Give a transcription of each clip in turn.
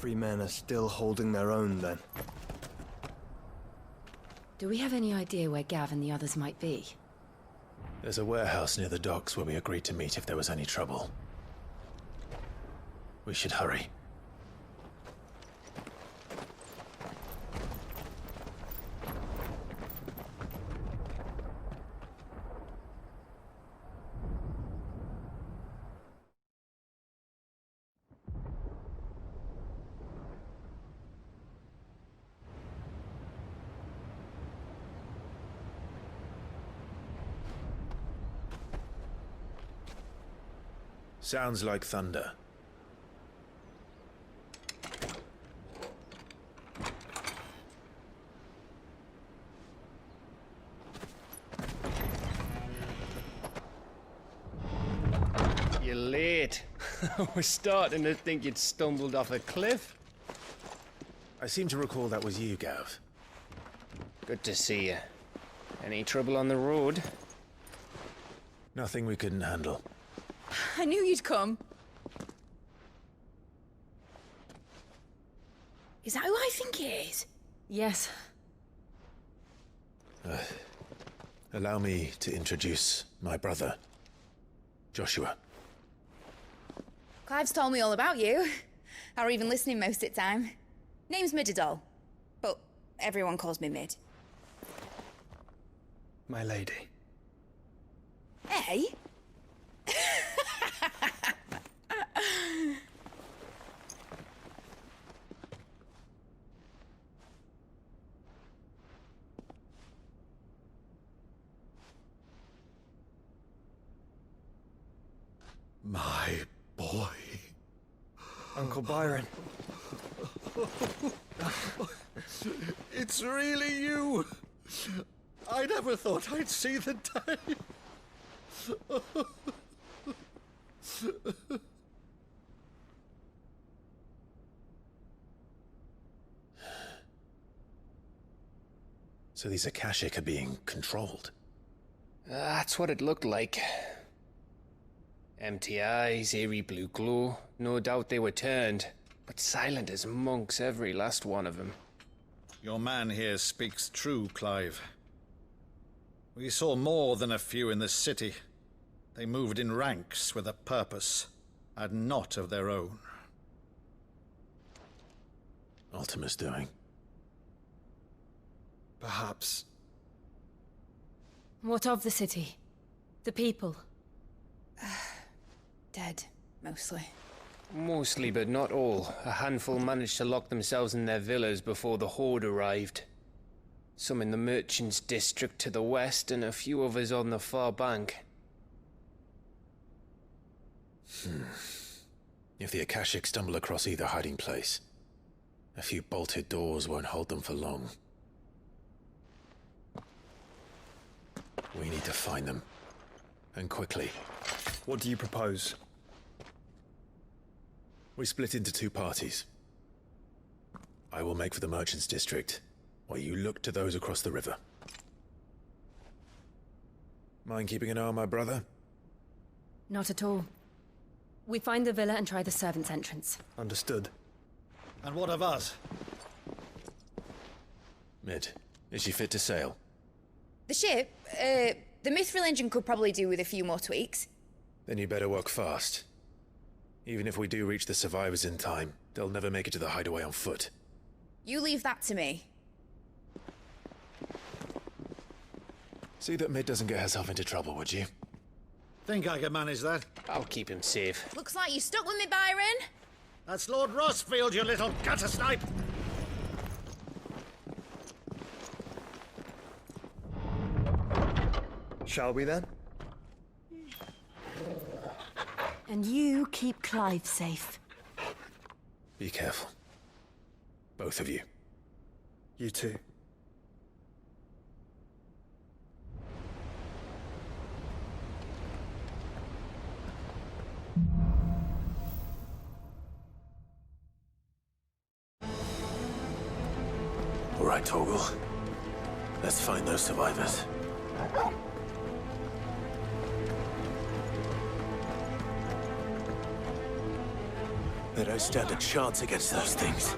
Joffrey men are still holding their own, then. Do we have any idea where Gav and the others might be? There's a warehouse near the docks where we agreed to meet if there was any trouble. We should hurry. Sounds like thunder. You're late. We're starting to think you'd stumbled off a cliff. I seem to recall that was you, Gav. Good to see you. Any trouble on the road? Nothing we couldn't handle. I knew you'd come. Is that who I think it is? Yes. Allow me to introduce my brother, Joshua. Clive's told me all about you. Or even listening most of the time. Name's Midadol, but everyone calls me Mid. My lady. Hey? My boy. Uncle Byron. It's really you. I never thought I'd see the day. So these Akashic are being controlled. That's what it looked like. Empty eyes, eerie blue glow. No doubt they were turned, but silent as monks, every last one of them. Your man here speaks true, Clive. We saw more than a few in this city. They moved in ranks with a purpose, and not of their own. Ultima's doing. Perhaps. What of the city? The people? Dead, mostly. Mostly, but not all. A handful managed to lock themselves in their villas before the Horde arrived. Some in the Merchants' District to the west, and a few others on the far bank. If the Akashic stumble across either hiding place, a few bolted doors won't hold them for long. We need to find them. And quickly. What do you propose? We split into two parties. I will make for the Merchants' District, while you look to those across the river. Mind keeping an eye on my brother? Not at all. We find the villa and try the servants' entrance. Understood. And what of us? Mid, is she fit to sail? The ship, the Mithril engine could probably do with a few more tweaks. Then you better work fast. Even if we do reach the survivors in time, they'll never make it to the hideaway on foot. You leave that to me. See that Mid doesn't get herself into trouble, would you? Think I can manage that? I'll keep him safe. Looks like you stuck with me, Byron. That's Lord Rossfield, you little gutter snipe! Shall we then? And you keep Clive safe. Be careful. Both of you. You too. All right, Torgal. Let's find those survivors. They don't stand a chance against those things.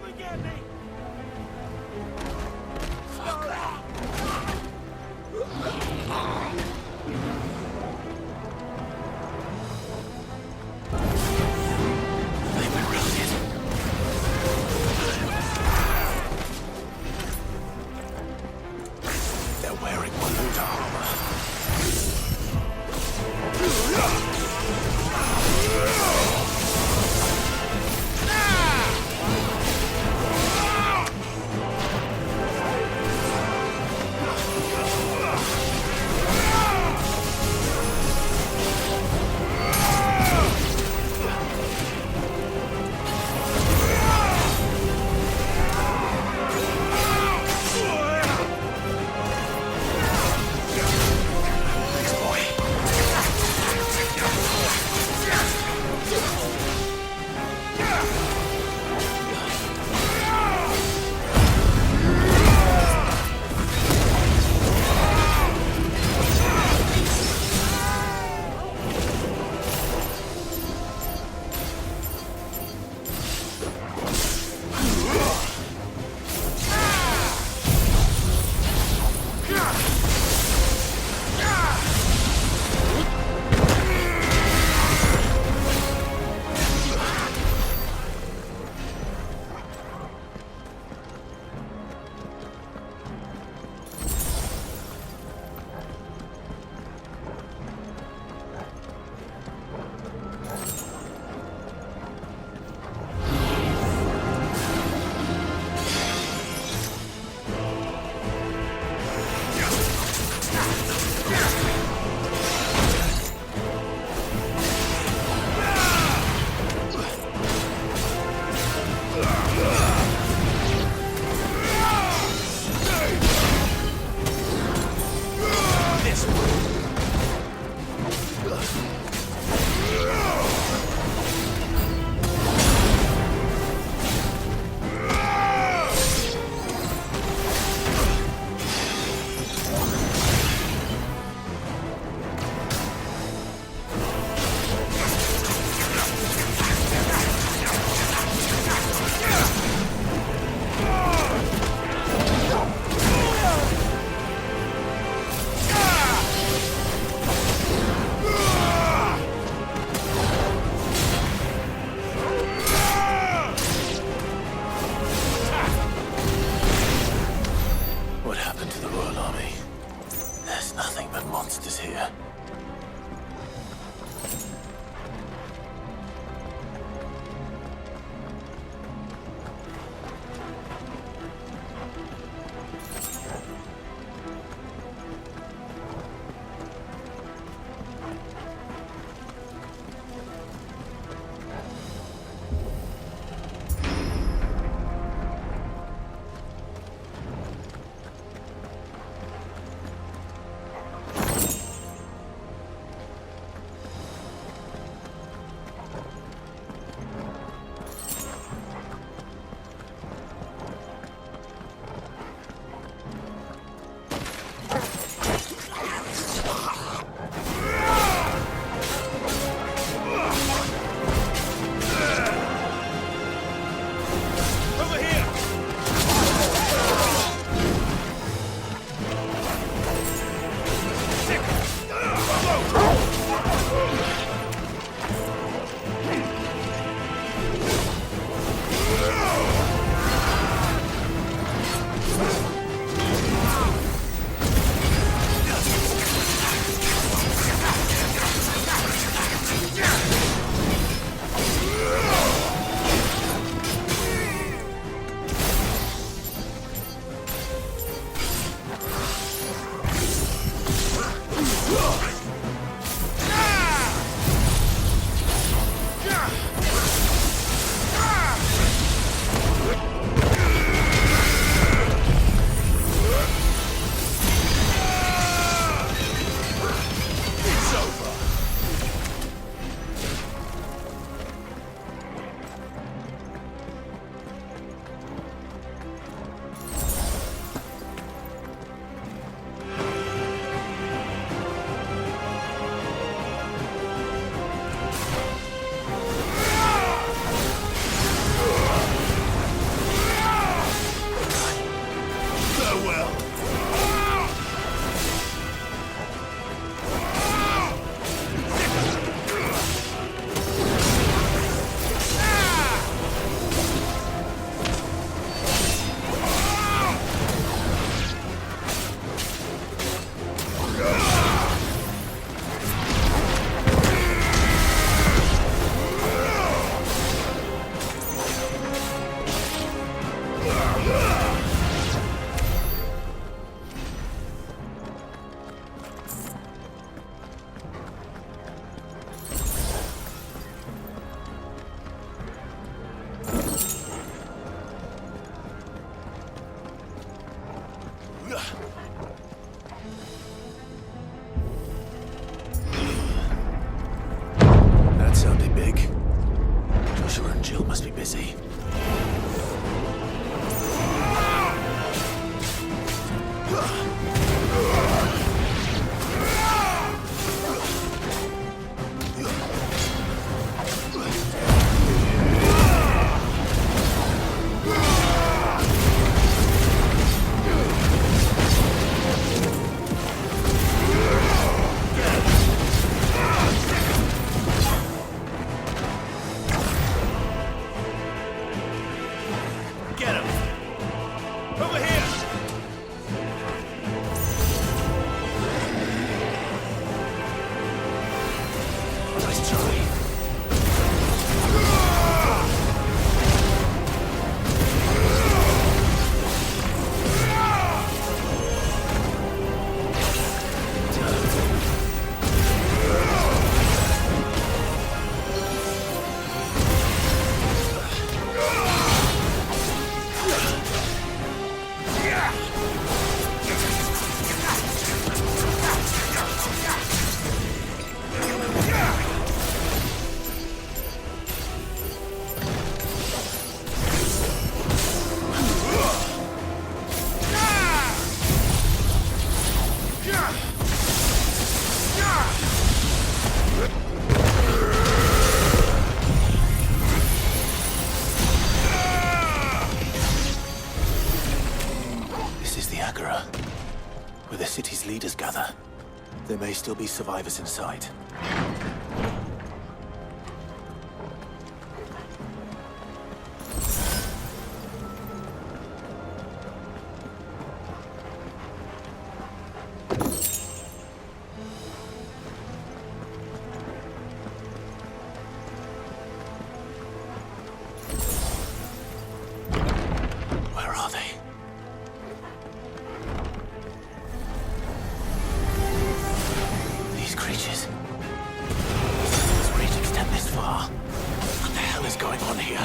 Joshua and Jill must be busy. Get him! Over here! Nice try. This is the Agora, where the city's leaders gather. There may still be survivors inside. Where are they? These creatures. This reach extend this far. What the hell is going on here?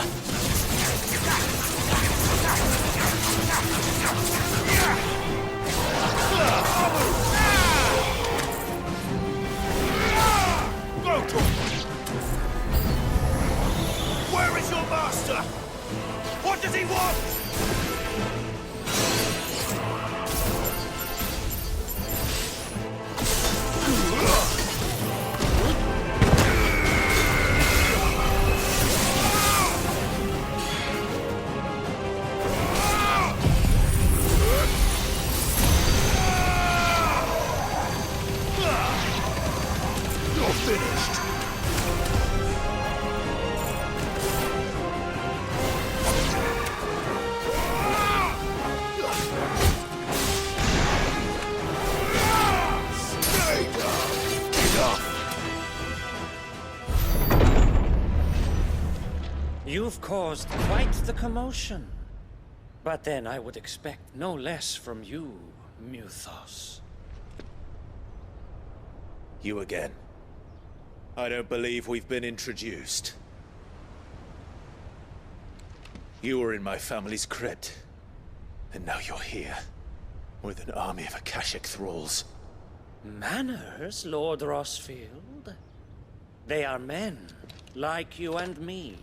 Where is your master? What does he want? You're finished. You've caused quite the commotion. But then I would expect no less from you, Muthos. You again. I don't believe we've been introduced. You were in my family's crypt. And now you're here. With an army of Akashic thralls. Manners, Lord Rossfield? They are men, like you and me.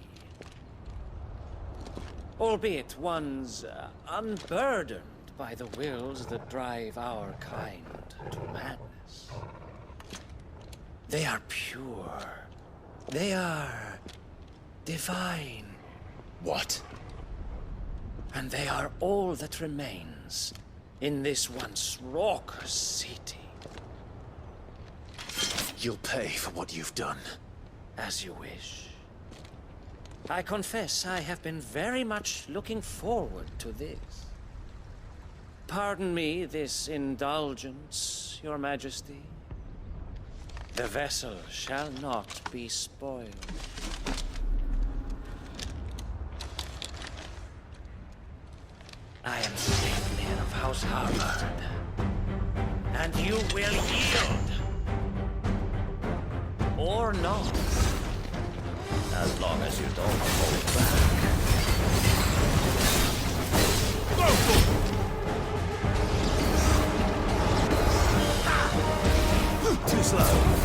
Albeit ones unburdened by the wills that drive our kind to madness. They are pure. They are divine. What? And they are all that remains in this once raucous city. You'll pay for what you've done. As you wish. I confess I have been very much looking forward to this. Pardon me this indulgence, Your Majesty. The vessel shall not be spoiled. I am Saintmere of House Harvard. And you will yield. Or not. As long as you don't hold back. Too slow.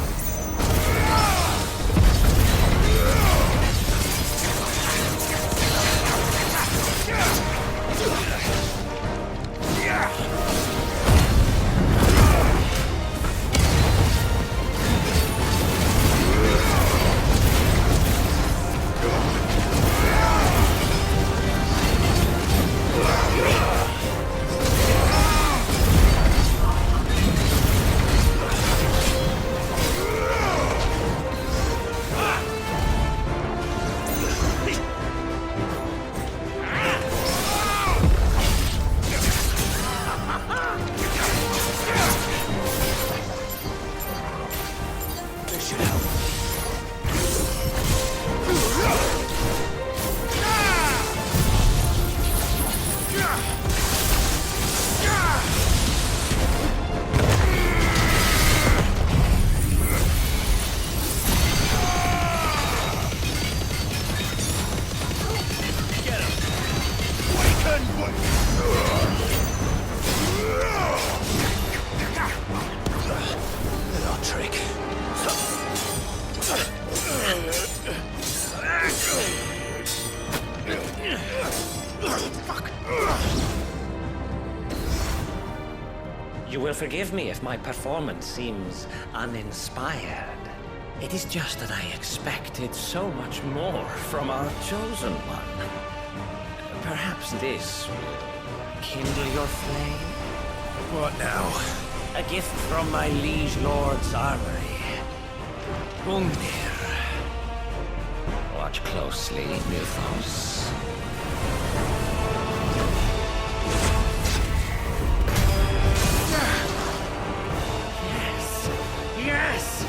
You will forgive me if my performance seems uninspired. It is just that I expected so much more from our chosen one. Perhaps this will kindle your flame? What now? A gift from my liege lord's armory. Gungnir. Watch closely, Mythos. Yes! Yes!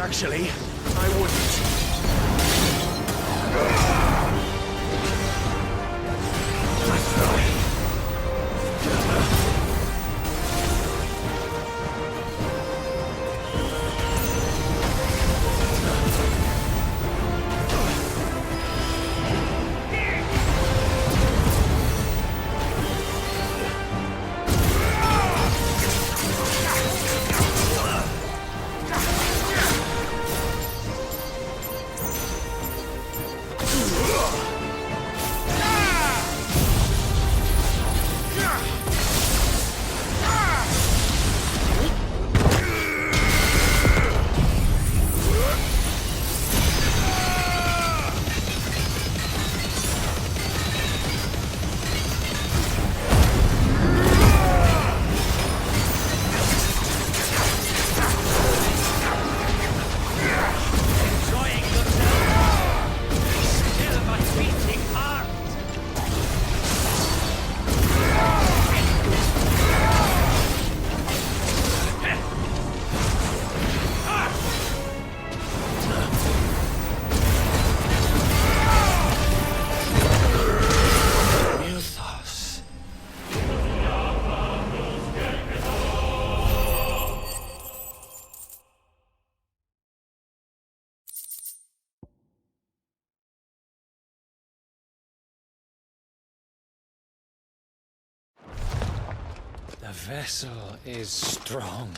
Actually, I wouldn't. The vessel is strong.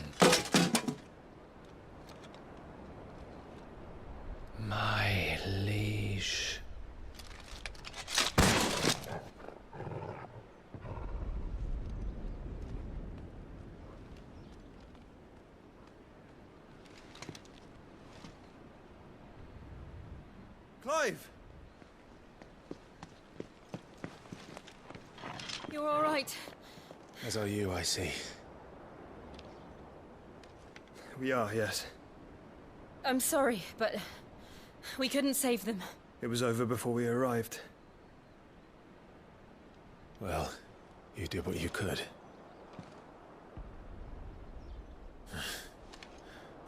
My liege. Clive! You're all right. As are you, I see. We are, yes. I'm sorry, but we couldn't save them. It was over before we arrived. Well, you did what you could.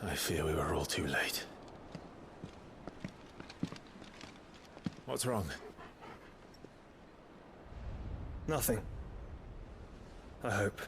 I fear we were all too late. What's wrong? Nothing. I hope.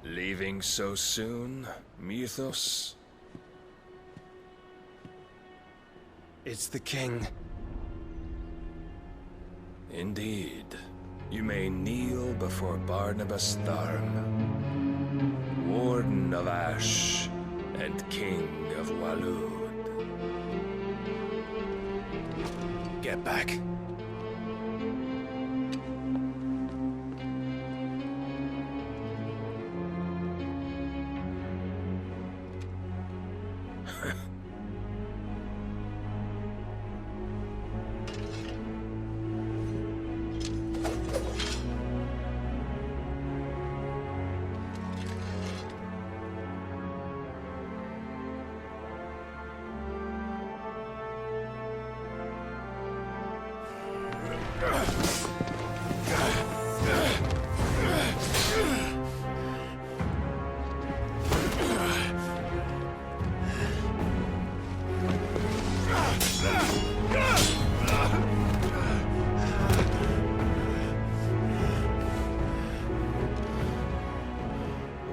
Leaving so soon, Mythos? It's the king. Indeed. You may kneel before Barnabas Tharm, Warden of Ash and King of Walud. Get back.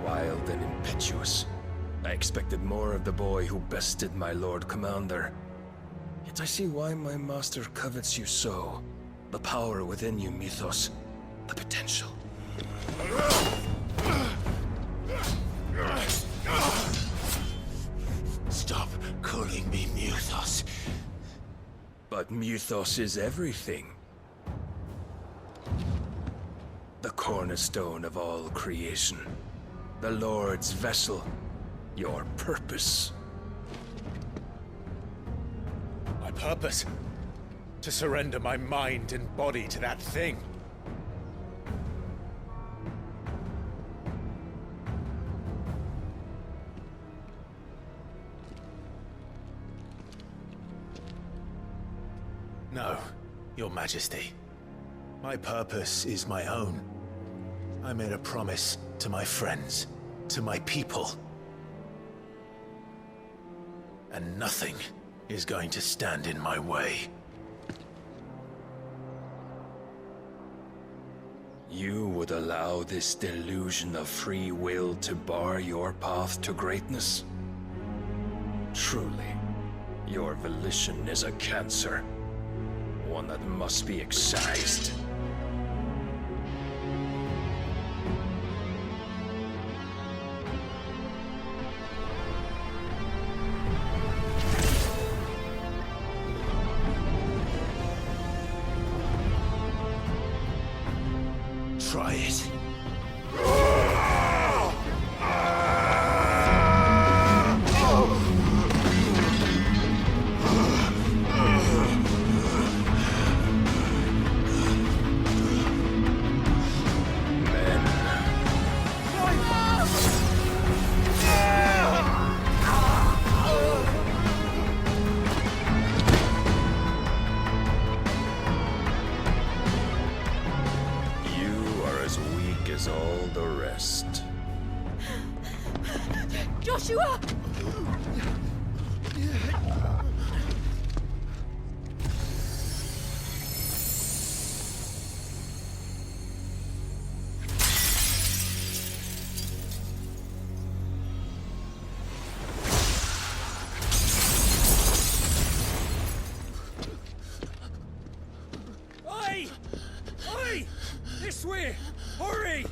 Wild and impetuous. I expected more of the boy who bested my Lord Commander. Yet I see why my master covets you so. The power within you, Mythos. The potential. Stop calling me Mythos. But Mythos is everything. The cornerstone of all creation. The Lord's vessel. Your purpose. My purpose? To surrender my mind and body to that thing. No, Your Majesty. My purpose is my own. I made a promise to my friends, to my people. And nothing is going to stand in my way. You would allow this delusion of free will to bar your path to greatness? Truly, your volition is a cancer. One that must be excised. Try it. As all the rest. Joshua! Oi! Oi! This way! Hurry!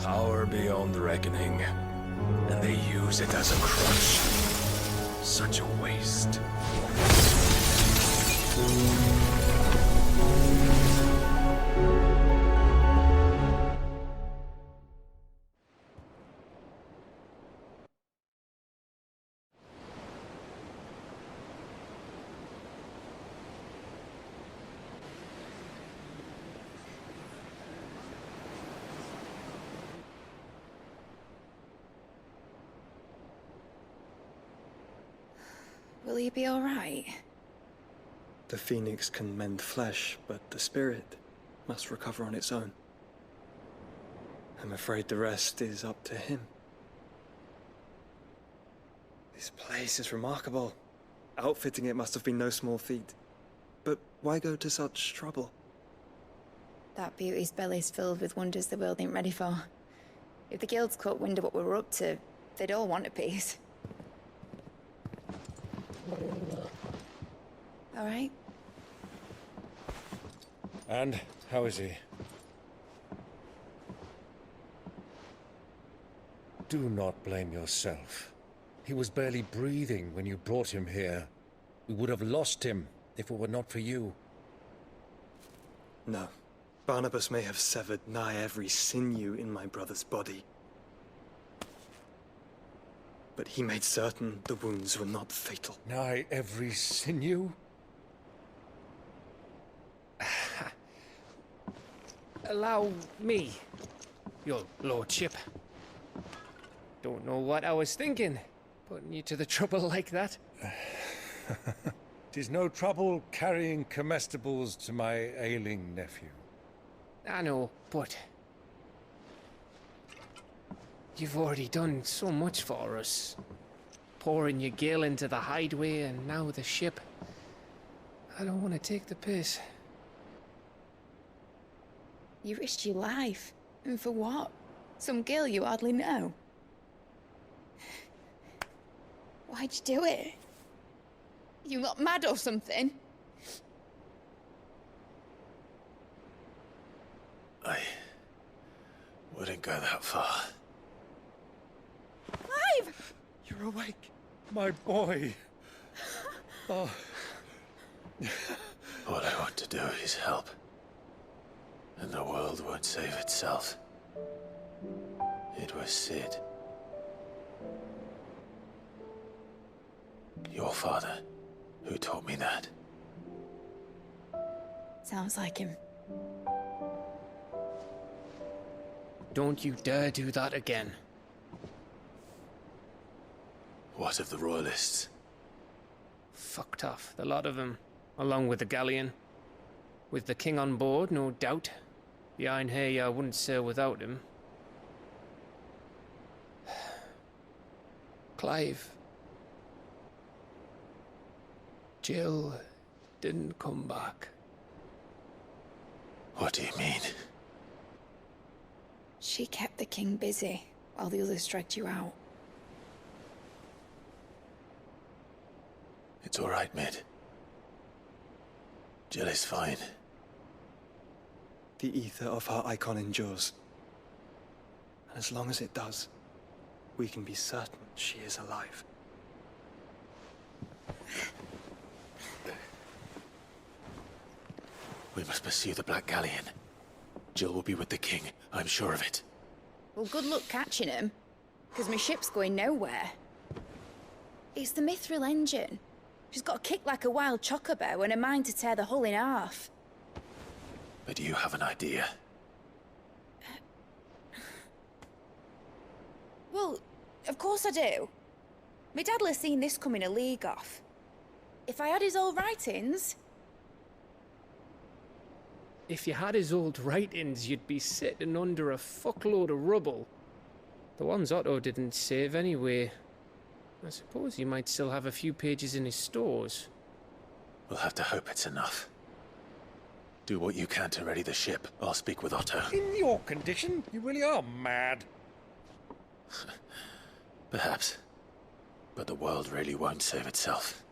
Power beyond reckoning, and they use it as a crutch. Such a waste. Will he be all right? The phoenix can mend flesh, but the spirit must recover on its own. I'm afraid the rest is up to him. This place is remarkable. Outfitting it must have been no small feat. But why go to such trouble? That beauty's belly's filled with wonders the world ain't ready for. If the guilds caught wind of what we were up to, they'd all want a piece. All right? And how is he? Do not blame yourself. He was barely breathing when you brought him here. We would have lost him if it were not for you. No. Barnabas may have severed nigh every sinew in my brother's body. But he made certain the wounds were not fatal. Nigh every sinew? Allow me. your lordship. Don't know what I was thinking, putting you to the trouble like that. 'Tis no trouble carrying comestibles to my ailing nephew. I know, but you've already done so much for us. Pouring your gale into the hideaway and now the ship. I don't want to take the piss. You risked your life. And for what? Some girl you hardly know. Why'd you do it? You not mad or something? I wouldn't go that far. Clive! You're awake, my boy. Oh. All I want to do is help. And the world won't save itself. It was Sid. Your father, who taught me that. Sounds like him. Don't you dare do that again. What of the Royalists? Fucked off, the lot of them, along with the galleon. With the king on board, no doubt. The Iron Hair wouldn't sail without him. Clive. Jill didn't come back. What do you mean? She kept the king busy while the others dragged you out. It's all right, Mid. Jill is fine. The ether of her icon endures. And as long as it does, we can be certain she is alive. We must pursue the Black Galleon. Jill will be with the king, I'm sure of it. Well, good luck catching him, because my ship's going nowhere. It's the Mithril engine. She's got a kick like a wild chocobo and a mind to tear the hull in half. But do you have an idea? Well, of course I do. My dad'll have seen this coming a league off. If I had his old writings... If you had his old writings, you'd be sitting under a fuckload of rubble. The ones Otto didn't save anyway. I suppose he might still have a few pages in his stores. We'll have to hope it's enough. Do what you can to ready the ship. I'll speak with Otto. In your condition, you really are mad. Perhaps. But the world really won't save itself.